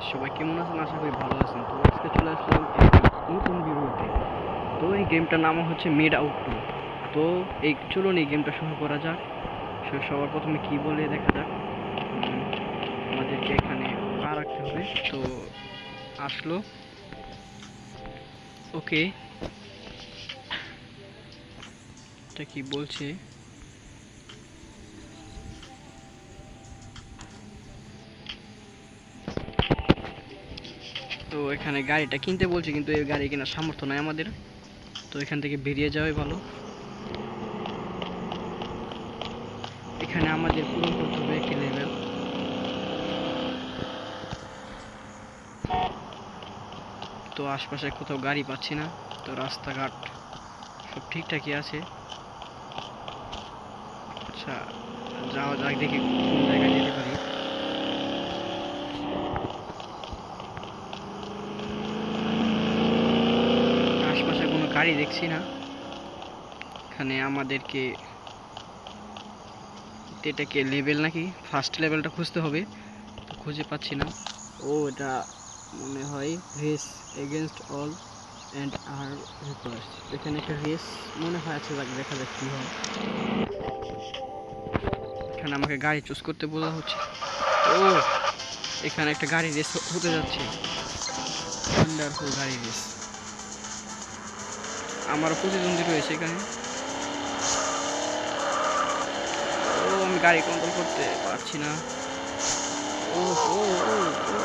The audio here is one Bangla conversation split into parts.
সবাই কেমন আছেন? আশা করি ভালো আছেন। তো আজকে চলে আসলাম নতুন ভিডিওতে। তো এই গেমটার নাম হচ্ছে মেড আউট 2। তো চলুন এই গেমটা শুরু করা যাক। সবার প্রথমে কি বলে দেখা যাক। আমাদেরকে এখানে পা রাখতে হবে। তো আসলো, ওকে, এটা কি বলছে? তো এখানে গাড়িটা কিনতে বলছে, কিন্তু এই গাড়ি কেনার সামর্থ্য নাই আমাদের। তো এখান থেকে বেরিয়ে যাওয়াই ভালো। এখানে আমাদের পূরণ করতে হবে একটি লেভেল। তো আশপাশে কোথাও গাড়ি পাচ্ছি না। তো রাস্তাঘাট সব ঠিকঠাকই আছে। আচ্ছা, যাওয়া যাক, দেখি কোন জায়গায় যেতে পারি। আশপাশে কোনো গাড়ি দেখছি না। এখানে আমাদেরকে এটাকে লেভেল নাকি ফার্স্ট লেভেলটা খুঁজতে হবে। তো খুঁজে পাচ্ছি না। ও, এটা মনে হয় রেস এগেনস্ট অল অ্যান্ড আর রিকোয়েস্ট। এখানে একটা রেস মনে হয় আছে, দেখা যাক কি হয়। এখানে আমাকে গাড়ি চুজ করতে বলা হচ্ছে। ও, এখানে একটা গাড়ি রেস হতে যাচ্ছে। ওয়ান্ডারফুল গাড়ি রেস। আমারও প্রতিদ্বন্দ্বী রয়েছে এখানে। ও, আমি গাড়ি কন্ট্রোল করতে পারছি না। ও ও ও ও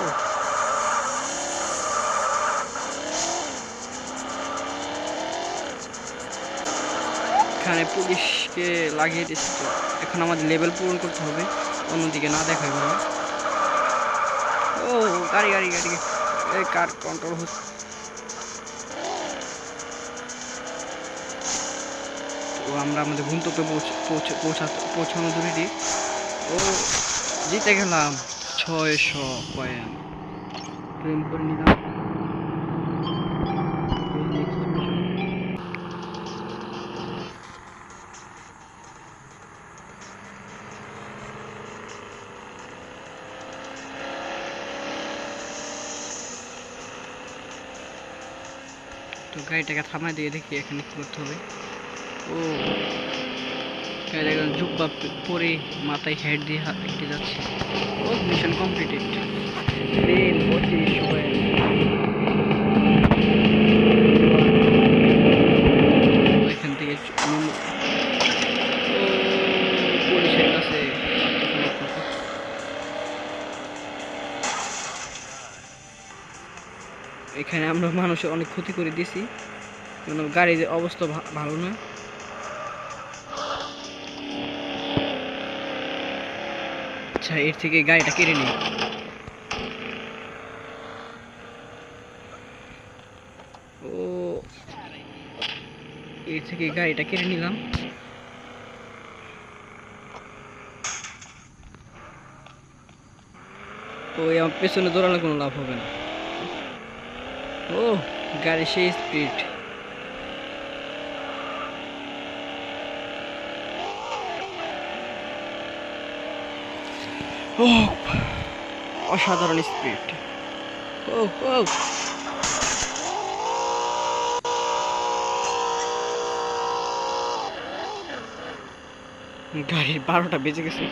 এখানে পুলিশকে লাগিয়ে দিচ্ছে। তো এখন আমাদের লেভেল পূরণ করতে হবে, অন্যদিকে না দেখাই ভালো। ও, গাড়ি গাড়ি গাড়ি, এই কার কন্ট্রোল হচ্ছে। তো আমরা আমাদের গন্তব্যে পৌঁছানো দূরে। ও, জিতে গেলাম 600 কয়েন ক্লেম করে নিলাম। Next mission. তো গাড়িটাকে থামাই দিয়ে দেখি এখানে কি করতে হবে। ও, একজন জুব্বা পরে মাথায় হেড দিয়ে হেঁটে যাচ্ছে। ও, মিশন কমপ্লিটেড। Plane 32 coin. এখান থেকে পুলিশের কাছে আত্মসমর্পণ করতে। এখানে আমরা মানুষের অনেক ক্ষতি করে দিয়েছি, কারণ গাড়ির অবস্থা ভালো না। আচ্ছা, এর থেকে গাড়িটা কেড়ে নিই। ও, এর থেকে গাড়িটা কেড়ে নিলাম। ও, আমার পেছনে দৌড়ালে কোনো লাভ হবে না। ও, গাড়ি সেই স্পিড। ও, অসাধারণ স্পিড। ও ও, গাড়ির 12টা বেজে গেছে।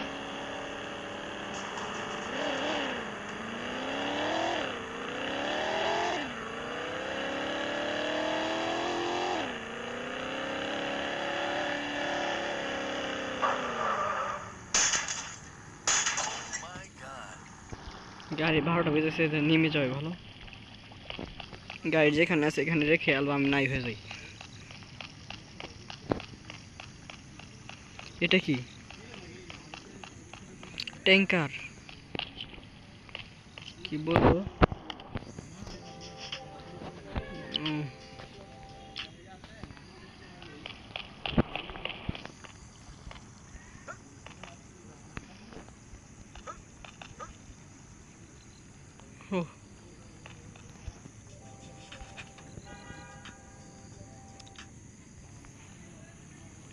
গাড়ি 12টা বেজেছে, নেমে যাবে ভালো। গাড়ি যেখানে আছে এখানে রেখে অ্যালবাম নাই হয়ে যাই। এটা কি? ট্যাঙ্কার? কি বলবো। ও,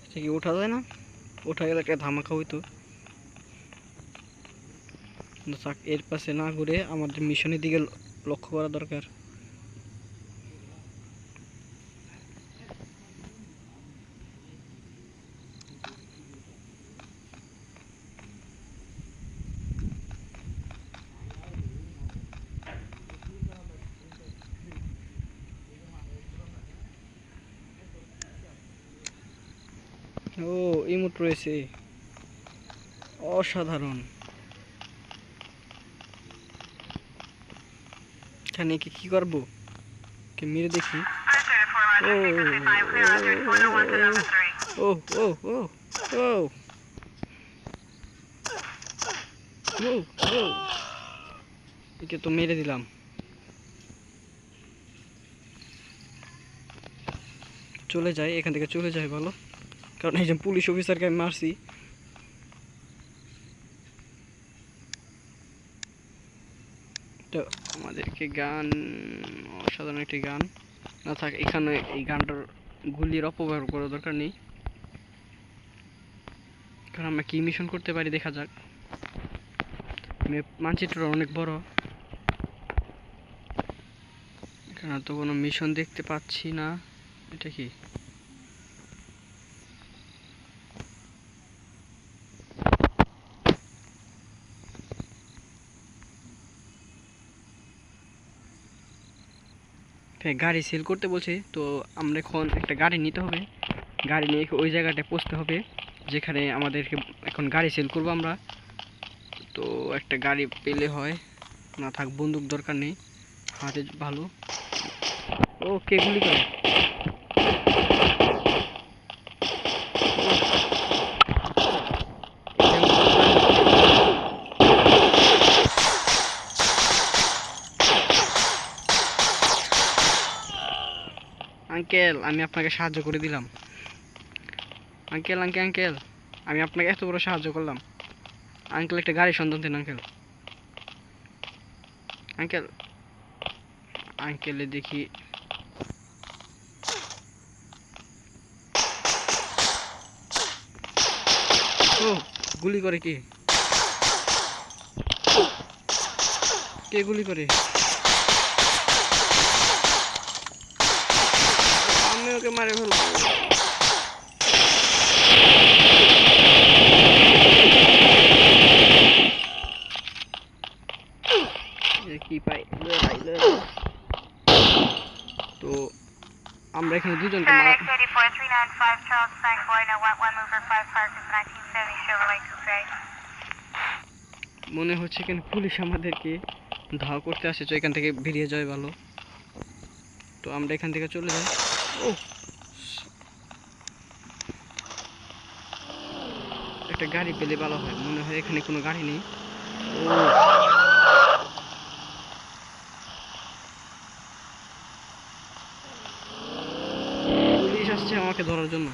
এটা কি ওঠা যায় না? ওঠা গেলে একটা ধামাকা হইতো। থাক, এর পাশে না ঘুরে আমাদের মিশনের দিকে লক্ষ্য করা দরকার। ও, ইমোট রয়েছে, অসাধারণ। এখানে কি করবো, কি মেরে দেখি। ও ও ও ও ও ও ও, একে তো মেরে দিলাম। চলে যাই এখান থেকে, চলে যাই ভালো, কারণ এই যে পুলিশ অফিসারকে আমি মারছি। তো আমাদেরকে গান, অসাধারণ একটি গান না থাক, এখানে এই গানটার গুলির অপব্যবহার করার দরকার নেই, কারণ আমরা কি মিশন করতে পারি দেখা যাক। মানচিত্রটা অনেক বড়, এখানে তো কোনো মিশন দেখতে পাচ্ছি না। এটা কি? গাড়ি সেল করতে বলছে, তো আমরা এখন একটা গাড়ি নিতে হবে, গাড়ি নিয়ে ওই জায়গাটায় পৌঁছতে হবে যেখানে আমাদেরকে এখন গাড়ি সেল করবো আমরা। তো একটা গাড়ি পেলে হয়, না থাক বন্দুক দরকার নেই, হাতে ভালো। ও, কে গুলি করে? আঙ্কেল, আমি আপনাকে সাহায্য করে দিলাম। আঙ্কেল আঙ্কেল আঙ্কেল, আমি আপনাকে এত বড় সাহায্য করলাম। আঙ্কেল, একটা গাড়ির সন্ধান দিন আঙ্কেল। আঙ্কেল, আঙ্কেলে দেখি। ও, গুলি করে কে? কে গুলি করে? আমি ওকে মারে ফেলবো। কি পাই? তো আমরা এখানে দুজনকে মারা, মনে হচ্ছে এখানে পুলিশ আমাদেরকে ধাওয়া করতে আসে, তো এখান থেকে বেরিয়ে যায় ভালো। তো আমরা এখান থেকে চলে যাই। ও, একটা গাড়ি পেলে ভালো হয়, মনে হয় এখানে কোনো গাড়ি নেই। ও, পুলিশ আসছে আমাকে ধরার জন্য।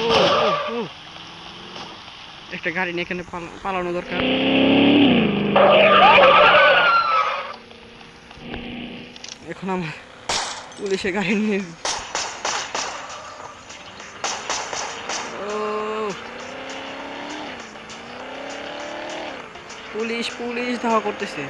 ও ও ও, একটা গাড়ি নিয়ে এখানে পালানো দরকার। এখন আমার পুলিশের গাড়ি নিয়ে, ও, পুলিশ পুলিশ ধাওয়া করতেছে।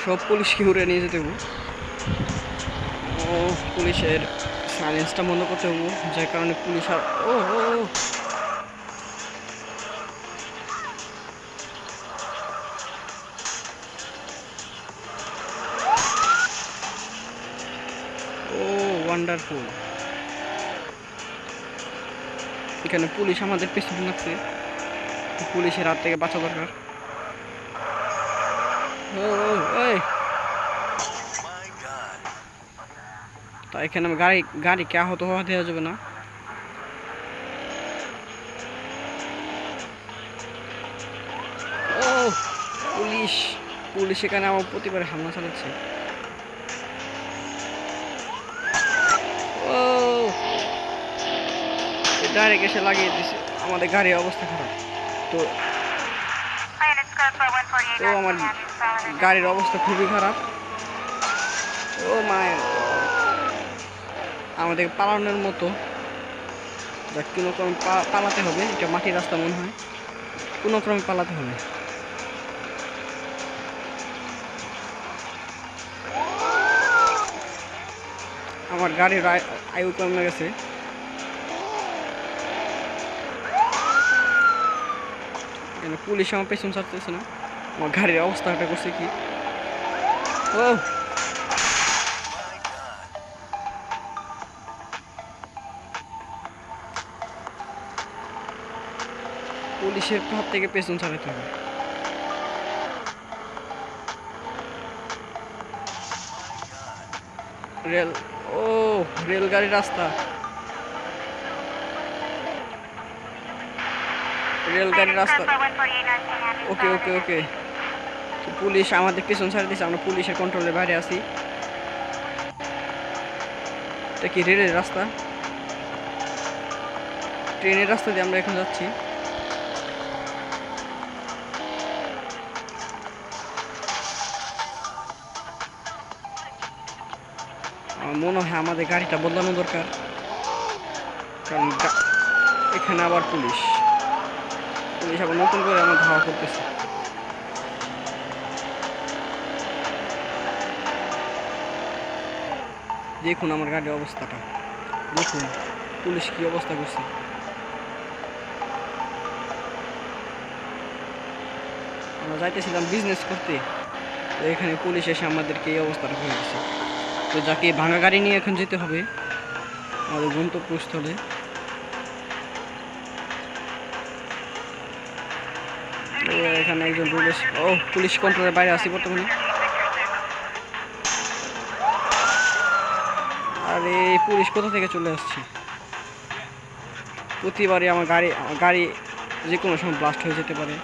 সব পুলিশকে উড়ে নিয়ে যেতে হবে। ও, পুলিশের সাইলেন্সটা বন্ধ করতে হবে, যার কারণে পুলিশ আর, ও ও ও, ওয়ান্ডারফুল। এখানে পুলিশ আমাদের পেছনে লাগছে, পুলিশের হাত থেকে বাঁচা দরকার। ও, এই, তা এখানে আমি গাড়িকে আহত হওয়া দেওয়া যাবে না। ও, পুলিশ পুলিশ এখানে আমার প্রতিবারে হামলা চালাচ্ছে। ও, ডাইরেক্ট এসে লাগিয়ে দিছে। আমাদের গাড়ির অবস্থা খারাপ। তো আমার গাড়ির অবস্থা খুবই খারাপ। ও মাই, আমাদের পালানোর মতো, যা কোনো ক্রমে পালাতে হবে। এটা মাটির রাস্তা মনে হয়, কোনো ক্রমে পালাতে হবে। আমার গাড়ির আয়ু কমে গেছে। পুলিশ আমার পেছন ছাড়তেছে না। আমার গাড়ির অবস্থাটা করছে কি, ও পুলিশের হাত থেকে পেছন ছাড়াতে হবে। রেল, ও রেলগাড়ির রাস্তা, রেলগাড়ির রাস্তা। ওকে ওকে ওকে, পুলিশ আমাদের পেছন ছাড়ে দিয়েছে, আমরা পুলিশের কন্ট্রোলের বাইরে আছি। এটা কি রেলের রাস্তা? ট্রেনের রাস্তা দিয়ে আমরা এখন যাচ্ছি। আমার মনে হয় আমাদের গাড়িটা বদলানো দরকার, কারণ এখানে আবার পুলিশ আবার নতুন করে আমার ধাওয়া করতেছে। দেখুন আমার গাড়ির অবস্থাটা, দেখুন পুলিশ কি অবস্থা করছে। আমরা যাইতেছিলাম বিজনেস করতে, তো এখানে পুলিশ এসে আমাদেরকে এই অবস্থাটা করে দিচ্ছে। তো যাকে ভাঙা গাড়ি নিয়ে এখন যেতে হবে আমাদের গন্তব্যস্থলে। এখানে একজন রুলেশ, ও পুলিশ কন্ট্রোলের বাইরে আছি বর্তমানে। আরে পুলিশ কোথা থেকে চলে আসছে? প্রতিবারই আমার গাড়ি যে কোনো সময় ব্লাস্ট হয়ে যেতে পারে।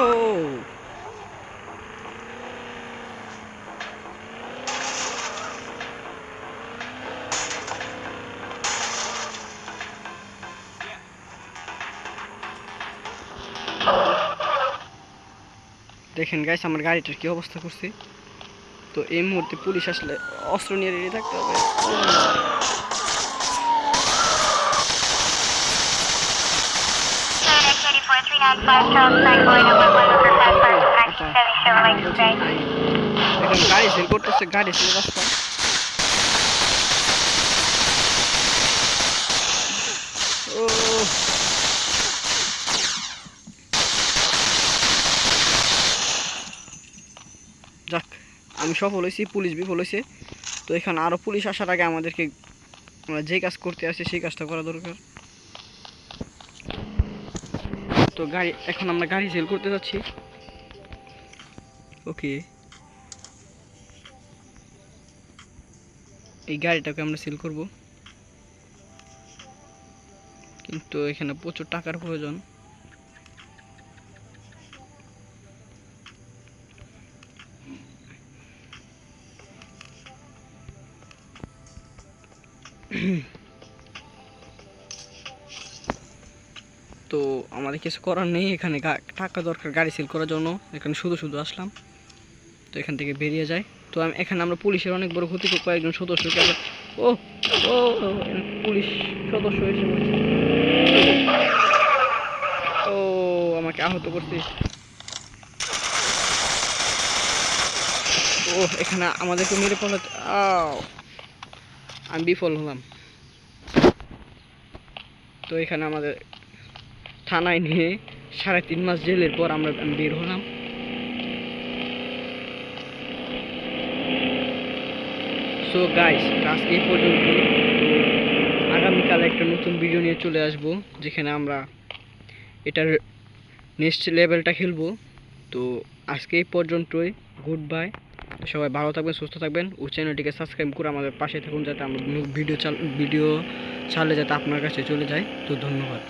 ও দেখেন গাইস আমার গাড়িটার কি অবস্থা করছে। তো এই মুহূর্তে পুলিশ আসলে অস্ত্র নিয়ে রেডি থাকতে হবে। এখন গাড়ি সেল করতেছে, গাড়ি সেল রাস্তা। ও যাক, আমি সফল হয়েছি, পুলিশ বিফল হয়েছে। তো এখানে আরও পুলিশ আসার আগে আমাদেরকে আমরা যে কাজ করতে আসি সেই কাজটা করা দরকার। তো এখন আমরা গাড়ি সেল করতে যাচ্ছি। ওকে, এই গাড়িটাকে আমরা সেল করব, কিন্তু এখানে প্রচুর টাকার প্রয়োজন। তো আমাদের কিছু করার নেই, এখানে টাকা দরকার গাড়ি সেল করার জন্য। এখানে শুধু আসলাম, তো এখান থেকে বেরিয়ে যায়। তো এখানে আমরা পুলিশের অনেক বড় ক্ষতি করবো, একজন সদস্যকে আমরা, ও ও পুলিশ সদস্য এসে বলছে, ও আমাকে আহত করছে। ও এখানে আমাদেরকে মেরে পালাতে, আমি বিফল হলাম। তো এখানে আমাদের থানায় নিয়ে 3.5 মাস জেলের পর আমি বের হলাম। সো গাইস আজকে এই পর্যন্ত। আগামীকাল একটা নতুন ভিডিও নিয়ে চলে আসব, যেখানে আমরা এটার নেক্সট লেভেলটা খেলবো। তো আজকে এই পর্যন্তই, গুড বাই। সবাই ভালো থাকবেন, সুস্থ থাকবেন ও চ্যানেলটিকে সাবস্ক্রাইব করে আমাদের পাশে থাকুন, যাতে আমরা ভিডিও ছাড়লে যাতে আপনার কাছে চলে যায়। তো ধন্যবাদ।